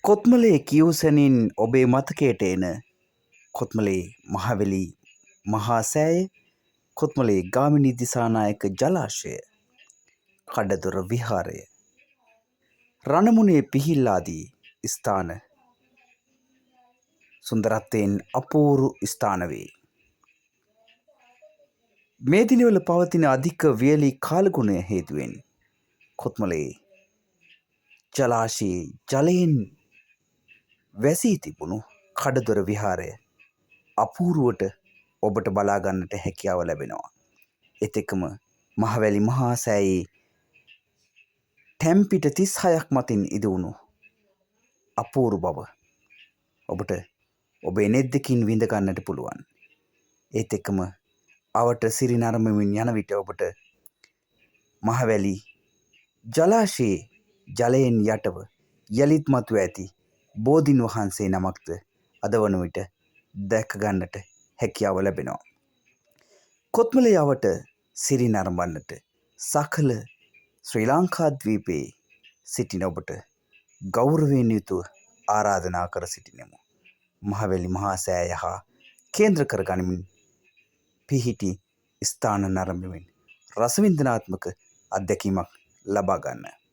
කොත්මලේ කියවසැනින් ඔබේ මතකයට එන කොත්මලේ මහවැලි මහා සෑය, කොත්මලේ ගාමිණී දිසානායක ජලාශය, කඩදොර විහාරය, රණමුණේ පිහිල්ලාදී ස්ථාන සුන්දරත්වයෙන් අපූරු ස්ථාන වේ. මේ දිනවල පවතින අධික වියලි කාලගුණය හේතුවෙන් කොත්මලේ ජලාශයේ ජලයෙන් වැසී තිබුණු කඩදොර විහාරය අපූරුවට ඔබට බලාගන්නට හැකියාව ලැබෙනවා. එතෙකම මහවැලි මහා සෑයේ ටැම්පිට 36ක් මතින් ඉදිවුණු අපූරු බව ඔබට ඔබේ නෙත්දකින් විඳ ගන්නට පුළුවන්. ඒත් එක්කම අවට සිරි නරඹමින් යන විට ඔබට මහවැලි ජලාශයේ ජලයෙන් යටව යළිත් මතුව ඇති බෝධීන් වහන්සේ නමක්ද අද වන විට දැක ගන්නට හැකියාව ලැබෙනවා. කොත්මලේ අවට සිරි නරඹන්නට සකල ශ්‍රී ලංකාද්වීපයේ සිටින ඔබට ගෞරවයෙන් යුතුව ආරාධනා කර සිටිනෙමු. මහවැලි මහා සෑය හා කේන්ද්‍ර කර ගනිමින් පිහිටි ස්ථාන නරඹමින් රසවින්දනාත්මක අත්දැකීමක් ලබා ගන්න.